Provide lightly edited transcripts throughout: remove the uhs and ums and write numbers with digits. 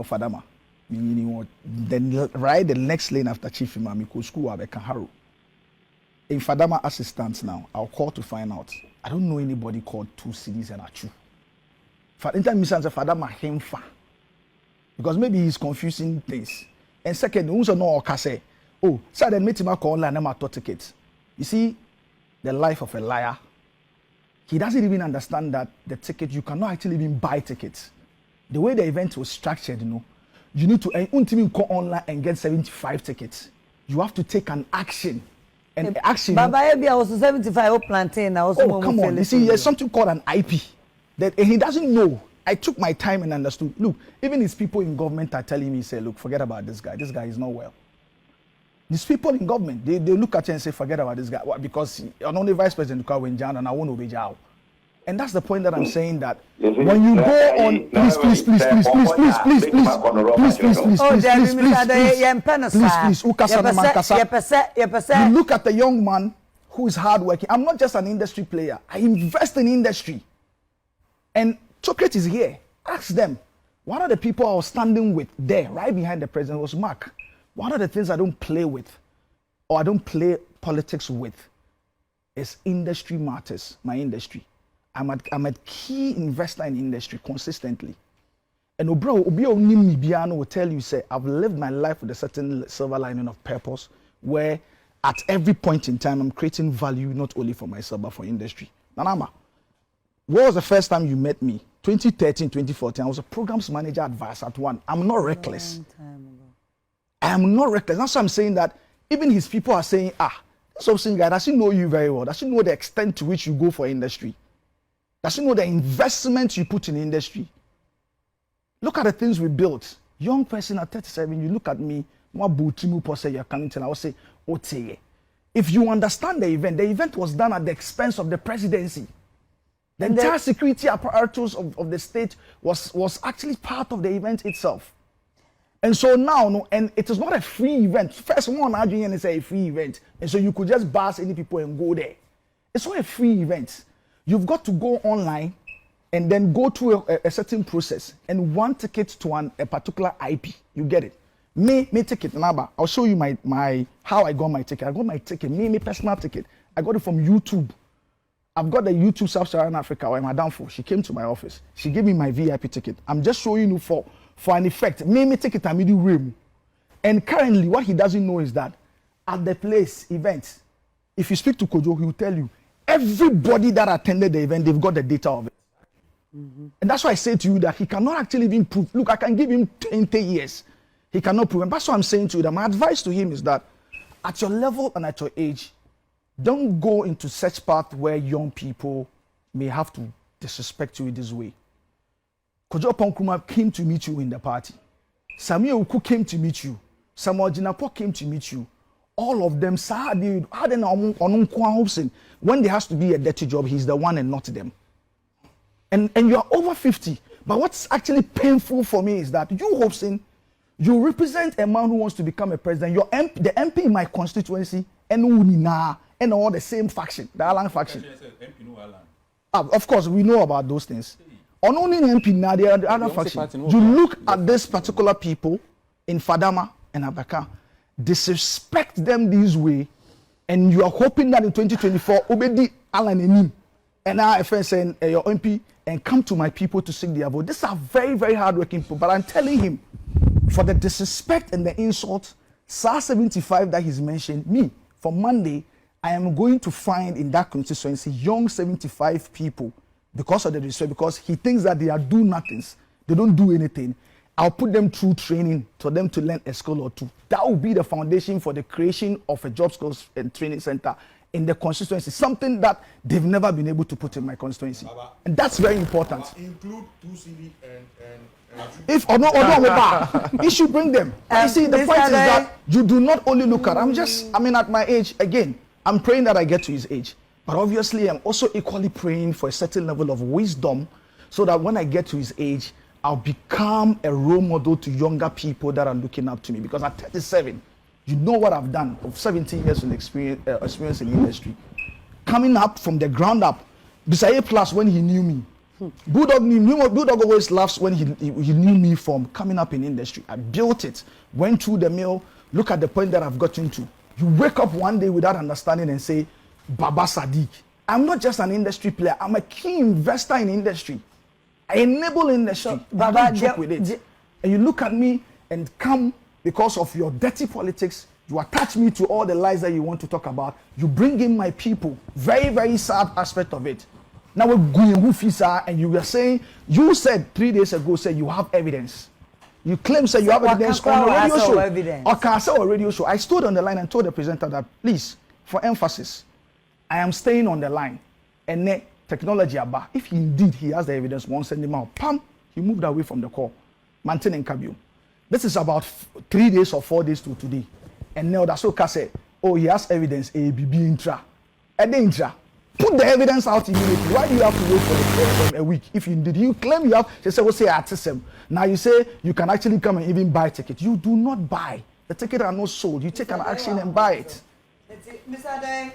Fadama. Then right the next lane after Chief Imam, go school Abekaharo. In Fadama assistants now, I'll call to find out. I don't know anybody called 2 cities and Achu. Fadama Hemfa. Because maybe he's confusing things. And second, also no Okase. Oh, so then meet him call online and tickets. You see, the life of a liar. He doesn't even understand that the ticket, you cannot actually even buy tickets. The way the event was structured, you need to go online and get 75 tickets. You have to take an action. And action. Baba Ebi also 75 plantain. Oh, come on. You see, there's something called an IP that he doesn't know. I took my time and understood. Look, even his people in government are telling me, say, look, forget about this guy. This guy is not well. These people in government, they look at you and say, forget about this guy. Why? Because I'm only vice president and I won't obey Jao. And that's the point that I'm saying that when you go on, please, you look at the young man who is hardworking. I'm not just an industry player. I invest in industry. And chocolate is here. Ask them. One of the people I was standing with there, right behind the president, was Mark. One of the things I don't play with, or I don't play politics with, is industry matters, my industry. I'm a key investor in industry consistently. And bro, Obiano will tell you, say, I've lived my life with a certain silver lining of purpose, where at every point in time, I'm creating value, not only for myself, but for industry. Nanama, what was the first time you met me? 2013, 2014, I was a programs manager at Viasat One. I'm not reckless. I am not reckless. That's why I'm saying that even his people are saying, this Hopeson guy doesn't know you very well. Doesn't know the extent to which you go for industry. Doesn't know the investment you put in industry. Look at the things we built. Young person at 37, you look at me, you're coming to, I will say, if you understand the event was done at the expense of the presidency. The entire security apparatus of the state was actually part of the event itself. And so now, and it is not a free event. First one, Adorye is a free event. And so you could just bus any people and go there. It's not a free event. You've got to go online and then go through a certain process and one ticket to a particular IP. You get it. Me ticket, I'll show you my how I got my ticket. I got my ticket, me personal ticket. I got it from YouTube. I've got the YouTube Sub-Saharan Africa where Madame Fo, she came to my office. She gave me my VIP ticket. I'm just showing you for an effect. Me ticket I made you room. And currently what he doesn't know is that at the place, events, if you speak to Kojo, he will tell you, everybody that attended the event, they've got the data of it. And that's why I say to you that he cannot actually even prove. Look, I can give him 20 years. He cannot prove. And that's why I'm saying to you that my advice to him is that at your level and at your age, don't go into such path where young people may have to disrespect you in this way. Kojo Ponkrumah came to meet you in the party. Samuel Uku came to meet you. Samuel Jinapo came to meet you. All of them, when there has to be a dirty job, he's the one and not them. And you are over 50. But what's actually painful for me is that you, Hopeson, you represent a man who wants to become a president. The MP in my constituency, and all the same faction, the Alan faction. Of course, we know about those things. On only MP now, the other faction. You look at this particular people in Fadama and Abaka, disrespect them this way, and you are hoping that in 2024, Obedi Alan and now FS and your MP and come to my people to seek their vote. These are very, very hardworking people. But I'm telling him, for the disrespect and the insult, SAR 75 that he's mentioned, me, for Monday, I am going to find in that constituency young 75 people because of the disrespect, because he thinks that they are do-nothings. They don't do anything. I'll put them through training for them to learn a skill or two. That will be the foundation for the creation of a job skills and training center in the constituency, something that they've never been able to put in my constituency. And that's very important. Include 2CV and if or no, you should bring them. You see, the point is that you do not only look at, at my age, again, I'm praying that I get to his age. But obviously, I'm also equally praying for a certain level of wisdom so that when I get to his age, I'll become a role model to younger people that are looking up to me. Because at 37, you know what I've done of 17 years in experience in industry. Coming up from the ground up, Bisaye Plus when he knew me, Bulldog always laughs when he knew me from coming up in industry. I built it, went through the mill, look at the point that I've gotten to. You wake up one day without understanding and say, Baba Sadiq. I'm not just an industry player, I'm a key investor in industry. I enable industry. So, Baba, I don't joke with it. And you look at me and come because of your dirty politics, you attach me to all the lies that you want to talk about. You bring in my people. Very, very sad aspect of it. Now we're going Wufisa, and you were saying, you said 3 days ago, say you have evidence. You claim, say you have evidence on a radio show. Or can I say a radio show? I stood on the line and told the presenter that, please, for emphasis, I am staying on the line. And technology about. If indeed he has the evidence, won't send him out. Pam, he moved away from the call. Maintaining Kabio. This is about 3 days or 4 days to today. And now that's what say, oh, he has evidence, ABB intra. And intra. Put the evidence out immediately. Why do you have to wait for a week? If indeed you claim you have, they say, well, say artisan. Now you say you can actually come and even buy tickets. You do not buy. The tickets are not sold. You take an action and buy it. Mr. Adorye.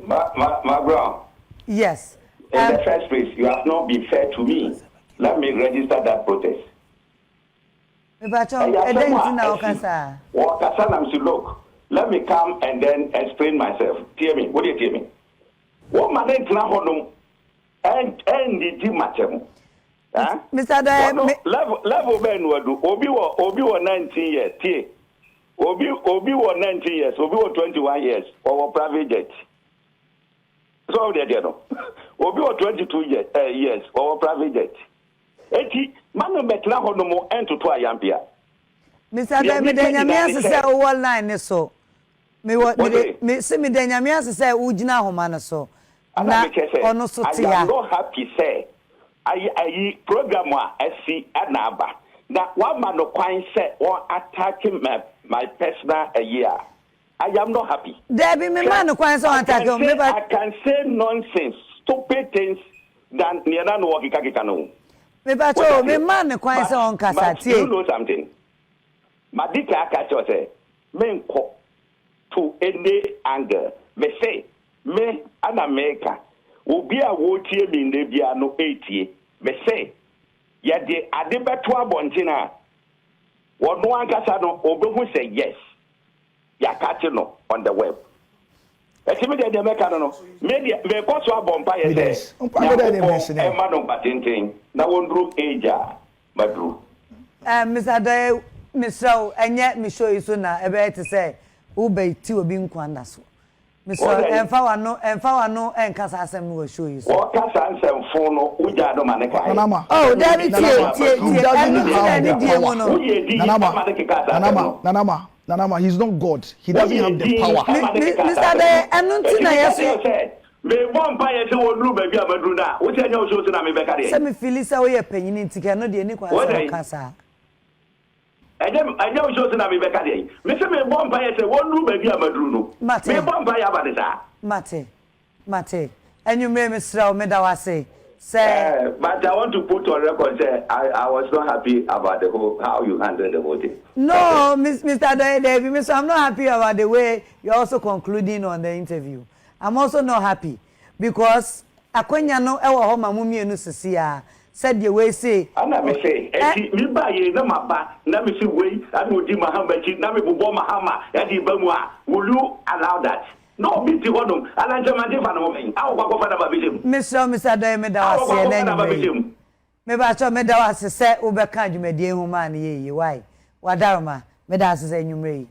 My bro. Yes. In the first place, you have not been fair to me. Let me register that protest. Look, let me come and then explain myself. Hear me. What do you hear me? What man is now on and the match? Mr. Adorye, level ben wadu obi wa 19 years. Tie. Obi wa 19 years. Obi wa 21 years. Or private jet. So they no. Obi wa 22 years. Or private jet. Eti manu metna hono mo ento to ayampia. Mr. Adorye, me denyame asese o line so. Me se me denyame asese o gina homa no so. Na ono so tia. I am not happy say. I program wa SC anaba. Na one man no kwan say one attacking my personal year. I am not happy. Debbie, me man no kwan say attack me I can say nonsense, stupid things than near no work ikakano. Me bacho me man no kwan say on kasa tie. You know something? Madika akacho say me nko to any anger. Me say me an America. Obi a wo tie mi nde bia no etie. Me say ya de ade beto abontina. Wono ankasa no obehu say yes. Ya catch no on the web. Etimi de America no. Me ko so abompa ye say. Emma no patintin. Na wondru eja madru. Mr. Adorye, Mr. Enye me show you so na ebe te say wo be ti obi nkwanda so. Mr. Emfa wa no enkasa asem no show you so. O kasa asem fun no uja do maneka. Oh, Daddy tie. Nanama, he's not God. He doesn't have the power. Mr. Adorye, anunti na yeso. Me bon pa ye se wonu ba bia madru na. Wo te nya o so na me beka de. Se me feel say wo ye panyini ntike no de ni kwa se kasa. Anya o so na me beka de. Me se me bon pa ye se wonu ba bia madru no. Me bon pa ya ba de sa. Mate. Enyumre me sra me da wase. Say, but I want to put on record say I was not happy about the whole how you handled the whole thing. No, Mr. Adorye, I'm not happy about the way you're also concluding on the interview. I'm also not happy because akwenya no ewo ho mamumi enu sisia said the way say ana me say me ba ye na maba na me say we ana odi mahamba chi na me bobo mahama ya di ba mu a will you allow that? No, me ti honum ala jamande fa no me awo kwa fa na ba bisem Mr. Adorye me da wase na ni me ba cho me da wase se wo be ka dwumade hu ma na ye why wadaroma me da wase se nyumre